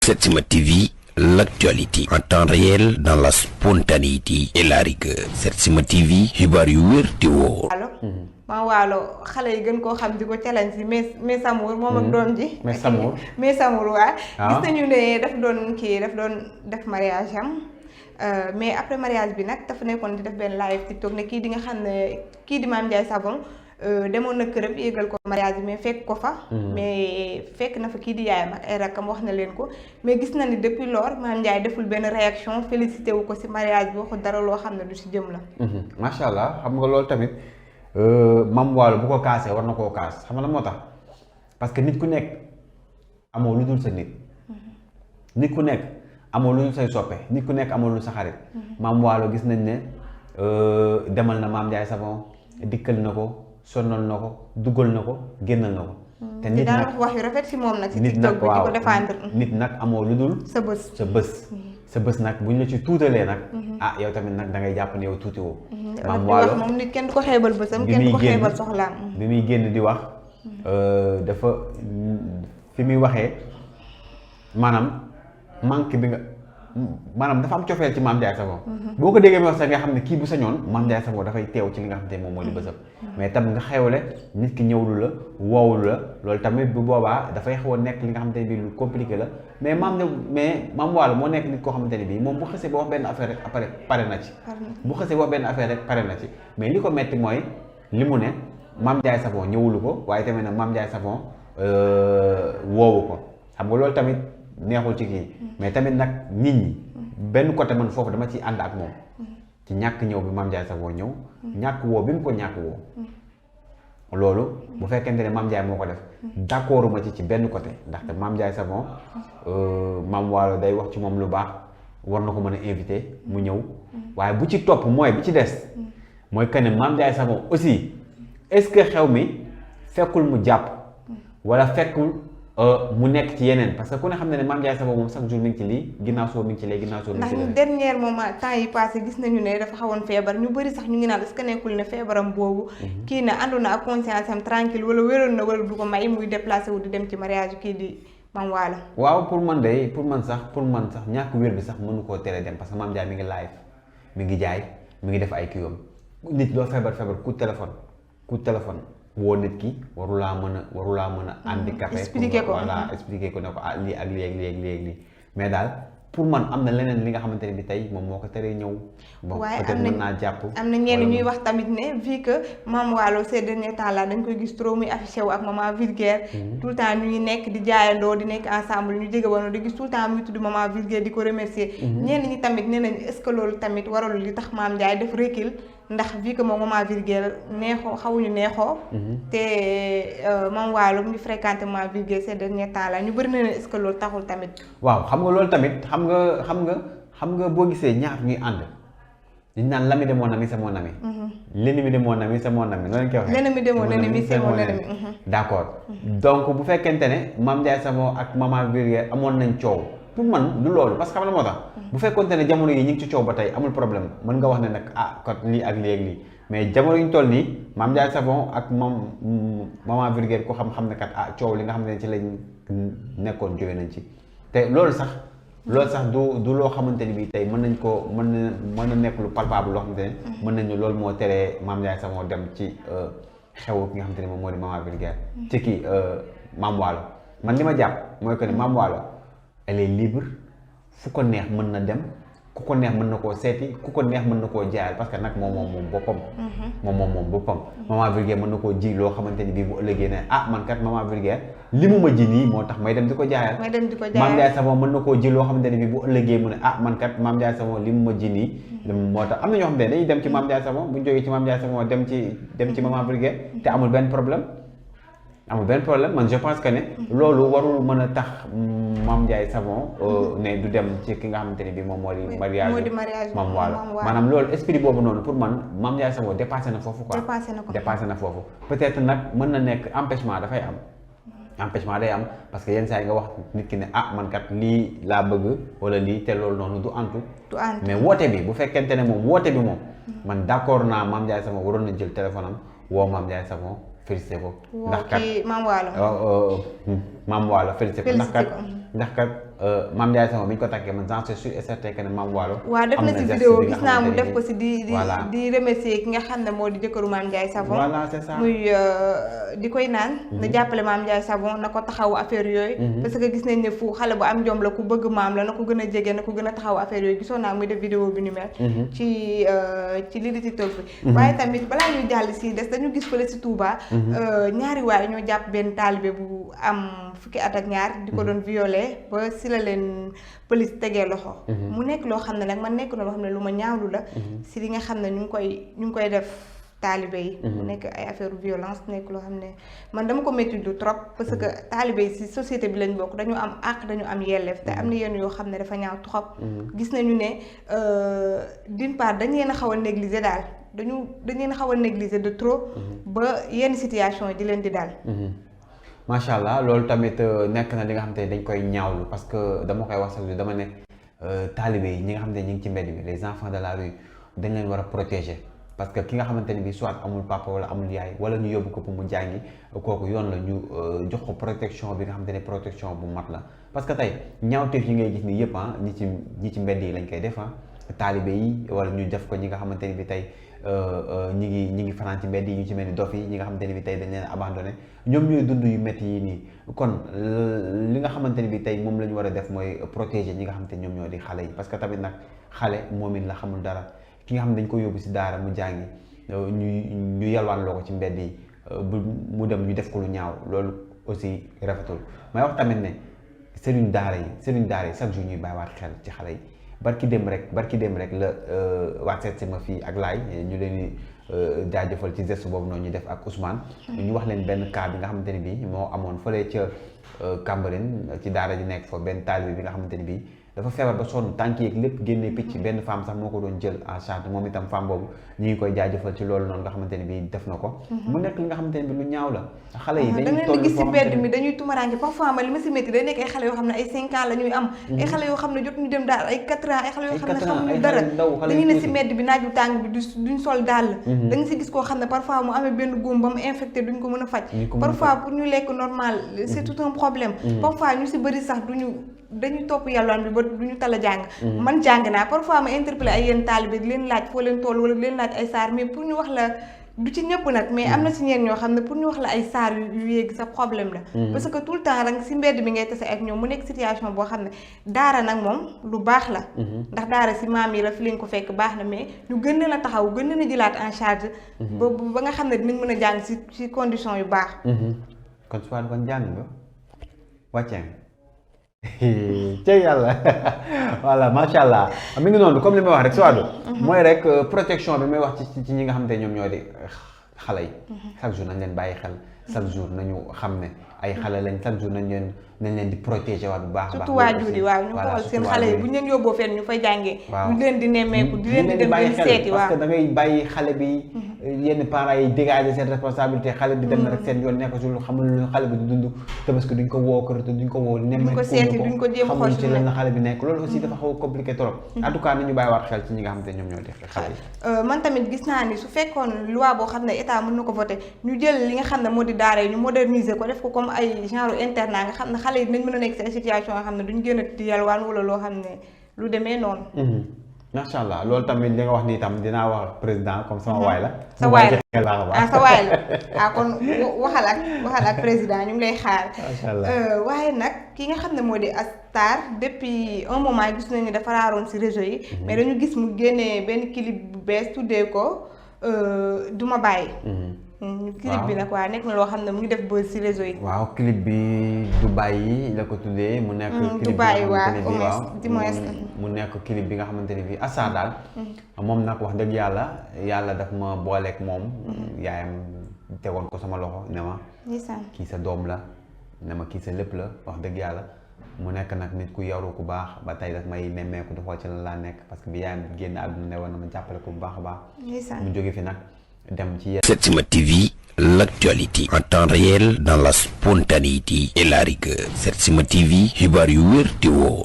Setsima TV, l'actualité en temps réel dans la spontanéité et la rigueur. Setsima TV, xibaar yu wér te wóor. maa waalo xale yi gën koo xam di ko challenge si mais Samour moom ak doom ji. mais Samour waa. gis nañu ne daf doon def mariage am mais après mariage bi nag dafa nekkoon di def benn live TikTok ne kii di nga xam ne kii di Mame Ndiaye Savon demoon na këram yéegal ko mariage bi mais fekk ko fa. mais fekk na fa kii di yaayam ak ay rakkam wax na leen ko mais gis na ni depuis lors Mame Ndiaye deful benn réaction félicité wu ko si mariage bi waxu dara loo xam ne du si jëm la. macha allah xam nga loolu tamit. Mame Wallo bu ko kaasee war na koo kaas xam nga la moo tax parce que nit ku nekk amoo lu dul sa nit ku nekk amoo lu dul say soppe nit ku nekk amoo lu dul sa xarit. Mame Wallo gis nañ ne demal na Mame Ndiaye Savon dikkal na ko sonnal na ko dugal na ko génnal na ko. te nit nag wax yu rafet si moom nag. si TikTok bi di ko défendre. nit nag amoo lu dul. sa bés nag bu ñu la ci tuutalee nag. yow tamit nag da ngay jàpp ne yow tuuti woo. Mame Wallo moom nit kenn du ko xeebal bësam kenn du ko xeebal soxlaam. bi muy génn di wax dafa fi muy waxee maanaam manque bi nga maanaam dafa am cofeel ci Mame Ndiaye Savon. boo ko déggee mi wax sax nga xam ne kii bu sañoon Mame Ndiaye Savon dafay teew ci li nga xam ne moom moo di bësam. mais tam nga xewle nit ki ñëwlu la woowlu la loolu tamit bu boobaa dafay xaw a nekk li nga xamante ne bii lu compliqué la mais Mame Wallo moo nekk nit koo xamante ne bii moom bu xësee ba wax benn affaire rek après pare na ci. bu xësee ba wax benn affaire rek pare na ci mais li ko metti mooy li mu ne Mame Ndiaye Savon ñëwulu ko waaye tamit nag Mame Ndiaye Savon woowu ko xam nga loolu tamit neexul ci kii mais tamit nag nit ñi benn côté man foofu dama ciy ànd ak moom ci ñàkk ñëw bi Mame Ndiaye Savon ñëw ñàkk woo bi mu ko ñàkk woo loolu bu fekkente ne Mame Ndiaye moo ko def d'accord ma ci benn côté ndaxte Mame Ndiaye Savon Mame Wallo day wax ci moom lu baax war na ko mën a invité mu ñëw waaye bu ci topp mooy bi ci des mooy que ne Mame Ndiaye Savon aussi est-ce que xew mi fekkul mu jàpp wala fekkul mu nekk ci yeneen parce que ku ne xam ne Mame Ndiaye Savon moom chaque jour mi ngi ci lii ginnaaw soo mi ngi ci léegi ginnaaw soo mi ngi ci léegi. ndax dernier moment temps yi passé gis nañu ne dafa xawoon feebar ñu bëri sax ñu ngi naan est-ce que nekkul ne feebaram boobu. kii na àndoon na ak conscience am tranquille wala wéroon na wala du ko may muy déplacé wu di dem ci mariage kii di Mame Wallo. waaw pour man sax ñàkk wér bi sax mënu koo tere dem parce que Mame Ndiaye mi ngi live mi ngi jaay mi ngi def ay kii yoom nit loo feebar coup téléphone. woo nit ki warulaa mën a handicapé expliqué ko expliqué ko ne ko lii ak lii mais daal pour man am na leneen li nga xamante ne bi tey moom moo ko teree ñëw bon peut-être mën naa jàpp am na ñenn ñuy wax tamit ne vu que Mame Wallo ces derniers temps là dañ koy gis trop muy affiché wu ak maman vulgaire tout le temps ñu ngi nekk di jaayandoo di nekk ensemble ñu jege woon di gis tout le temps muy tudd maman vulgaire di ko remercier ñenn ñi tamit nee nañ est-ce que loolu tamit warul li tax Mame Ndiaye def recul ndax vu que moom maman vulgaire xawuñu neexoo te Mame Wallo mu ngi fréquenté maman vulgaire ces derniers temps là ñu bëri na ne est-ce que loolu taxul tamit waaw xam nga loolu tamit xam nga boo gisee ñaar ñuy ànd dañ naan l'ami de mon ami c'est mon ami l'ennemi de mon ami c'est mon ami noonu lañ koy waxee l'ennemi de mon ennemi c'est mon ami d'accord donc bu fekkente ne Mame Ndiaye Savon ak maman vulgaire amoon nañ coow pour man du loolu parce que xam la moo tax bu fekkoonte ne jamono yi ñu ngi ci coow ba tey amul problème mën nga wax ne nag kat lii ak lii ak lii mais jamono yi ñu toll nii Mame Ndiaye Savon ak maman vulgaire ko xam ne kat coow li nga xam ne ci lañ nekkoon jóge nañ ci te loolu sax du loo xamante ni bii tey mën na nekk lu palpable loo xamante ne mën nañu loolu moo teree Mame Ndiaye Savon dem ci xew ki nga xamante ne moom moo di maman vulgaire ci kii Mame Wallo man li ma jàpp mooy que ne Mame Wallo elle est libre fu ko neex mën na dem ku ko neex mën na koo seeti ku ko neex mën na koo jaayal parce que nag moom boppam moom boppam maman vulgaire mën na koo ji loo xamante ni bii bu ëllëgee ne man kat maman vulgaire li mu ma ji nii moo tax may dem di ko jaayal Mame Ndiaye Savon mën na koo ji loo xamante ni bii bu ëllëgee mu ne man kat Mame Ndiaye Savon li mu ma ji nii moo tax am na ñoo xam ne dañuy dem ci Mame Ndiaye Savon bu ñu jógee ci Mame Ndiaye Savon dem ci maman vulgaire te amul benn problème man je pense que ne loolu warul mën a tax Mame Ndiaye Savon ne du dem ci ki nga xamante ne bi moom moo di mariage Mame Wallo maanaam loolu esprit boobu noonu pour man Mame Ndiaye Savon dépassé na foofu quoi dépassé na foofu peut-être nag mën na nekk empêchement dafay am empêchement day am parce que yenn saa yi nga wax nit ki ne man kat lii laa bëgg wala lii te loolu noonu du antu mais woote bi bu fekkente ne moom woote bi moom man d'accord naa Mame Ndiaye Savon waroon na jël téléphone am woo Mame Ndiaye Savon félicité ko. ndax kat Mame Wallo. Mame Wallo félicité ko ndax kat Mame Ndiaye Savon bi ñu ko takkee man j'en suis sûr et certain que ne Mame Wallo waaw def na ci vidéo gis naa mu def ko si di remercier ki nga xam ne moo di jëkkëru Mame Ndiaye Savon voilà c'est ça muy di koy naan na jàppale Mame Ndiaye Savon na ko taxaw affaire yooyu parce que gis nañ ne fu xale bu am jom la ku bëgg maam la na ko gën a jege na ko gën a taxaw affaire yooyu gisoon naa muy def vidéo bi ni mel ci lii di TikTok bi waaye tamit balaa ñuy jàll si des dañu gis fële si Touba ñaari waay ñoo jàpp benn taalibe bu am fukki at ak ñaar di ko doon violé ba si la leen police tegee loxo mu nekk loo xam ne nag man nekk na loo xam ne lu ma ñaawlu la si li nga xam ne ñu ngi koy def taalibe yi mu nekk ay affaire violence nekk loo xam ne man dama ko métti lu trop parce que taalibe yi si société bi lañ bokk dañu am àq dañu am yelleef te am na yenn yoo xam ne dafa ñaaw trop gis nañu ne d'une part dañ leen a xaw a négliger daal dañ leen a xaw a négliger de trop ba yenn situation yi di leen di daal macha allah loolu tamit nekk na li nga xam te ne dañ koy ñaawlu parce que dama koy wax sax dama ne taalibe yi ñi nga xam ne ñu ngi ci mbedd bi les enfants de la rue dañ leen war a protéger parce que ki nga xamante ne bi soit amul papa wala amul yaay wala ñu yóbbu ko pour mu jàngi kooku yoon la ñu jox ko protection bi nga xamante ne protection bu mat la parce que tey ñaawteef yi ngay gis nii yëpp ñi ci mbedd yi lañ koy def taalibe yi wala ñu def ko ñi nga xamante ne bi tey ñi ngi fanaan ci mbedd yi ñu ci mel ni dof yi ñi nga xamante ne bi tey dañ leen abandonné ñoom ñooy dund yu métti yi nii kon li nga xamante ne bi tey moom la ñu war a def mooy protéger ñi nga xamante ne ñoom ñoo di xale yi parce que tamit nag xale moom it la xamul dara ki nga xam ne dañ ko yóbbu si daara mu jàngi ñu yalwaan loo ko ci mbedd yi mu dem ñu def ko lu ñaaw loolu aussi rafetul may wax tamit ne sëriñ daara yi chaque jour ñuy bàyyiwaat xel ci xale yi barki dem rek la waat seet si ma fii ak laay ñu leen di jaajëfal ci geste boobu noonu ñu def ak Ousmane ñu wax leen benn cas bi nga xamante ne bii moo amoon fële ca Cambérène ci daara ji nekk fa benn taalibe bi nga xamante ne bii dafa feebar ba sonn tànk yeeg lépp génnee picc benn femme sax moo ko doon jël en charge moom itam femme boobu ñu ngi koy jaajëfal ci loolu noonu nga xamante ne bii def na ko mu nekk li nga xamante ne bi lu ñaaw la xale yi dañuy toll gis si mbedd mi dañuy tumaraange parfois ma li ma si métti day nekk ay xale yoo xam ne ay 5 ans la ñuy am ay xale yoo xam ne jot ñu dem daal ay 4 ans ay xale yoo xam ne xamuñu dara dañuy ne si mbedd bi naaju tàng bi duñ sol daal da nga si gis koo xam ne parfois mu amee benn góom ba mu infecté duñ ko mën a faj parfois pour ñu lekk normal c'est tout un problème parfois ñu si bëri sax dañuy topp yàllaan bi ba duñu tala jàng man jàng naa parfois ma interpellé ay yenn taalibe di leen laaj foo leen toll wala di leen laaj ay saar mais pour ñu wax la du ci ñëpp nag mais am na si ñeen ñoo xam ne pour ñu wax la ay saar yu yéegi sa problème la parce que tout le temps rek si mbedd bi ngay tase ak ñoom mu nekk situation boo xam ne daara nag moom lu baax la ndax daara si maam yi la fi lañ ko fekk baax na mais ñu gën leen a taxaw gën leen a jëlaat en charge ba nga xam ne dinañ mën a jàng si condition yu baax kon soit kon jàng nga wàccee cey yàlla voilà macha allah mi ngi noonu comme li may wax rek Souadou mooy rek protection bi may wax ci ñi nga xam te ñoom ñoo di xale yi chaque jour nañ leen bàyyi xel chaque jour nañu xam ne ay xale lañ chaque jour nañ leen di protéger waat bu baax a baax surtout waajur yi waaw ñu xool seen xale yi bu ñu leen yóbboo fenn ñu fay jàngee ñu leen di nemmeeku di leen di dem di seeti waaw parce que da ngay bàyyi xale bi yenn parents yi dégager seen responsabilité xale bi dem na rek seen yoon nekk ci lu xamul lu xale bi di dund te parce que duñ ko woo kër te duñ ko woo nemmeeku ko seeti duñ ko jéem a xool ci lan la xale bi nekk loolu aussi dafa xaw a compliqué trop en tout cas nañu bàyyi waat xel ci ñi nga xam te ñoom ñoo di xale yi man tamit gis naa ni su fekkoon loi boo xam ne état mën na ko voté ñu jël li nga xam ne moo di daara yi ñu moderniser ko def ko comme ay genre internat nga xam ne xale yi dinañ mën a nekk ci ay situation yoo xam ne duñ gën a di yalwaan wala loo xam ne lu demee noonu macha allah loolu tamit li nga wax nii tam dinaa wax président comme sama waay la sa waay la sa waay la kon waxal ak président ñu ngi lay xaar macha allah waaye nag ki nga xam ne moo di Astar depuis un moment gis nañu dafa raaroon ci réseau yi mais dañu gis mu génnee benn clip bu bees tuddee ko Duma Bàyyi clip bi nag waaw nekk na loo xam ne mu ngi def buzz ci réseau yi waaw clip bi du bàyyi la ko tuddee mu nekk du bàyyi mu nekk clip bi nga xamante ne bii Astar daal moom nag wax dëgg yàlla daf ma booleeg moom yaayam tegoon ko sama loxo ne ma kii sa doom la ne ma kii sa lépp la wax dëgg yàlla mu nekk nag nit ku yaru ku baax ba tey daf may nemmeeku di xool ci lan laa nekk parce que bi yaayam génn àdduna ne woon na ma jàppale ko bu baax a baax mu jóge fi nag dem ci Setsima TV, l'actualité en temps réel dans la spontanéité et la rigueur. Setsima TV, xibaar yu wér te wóor.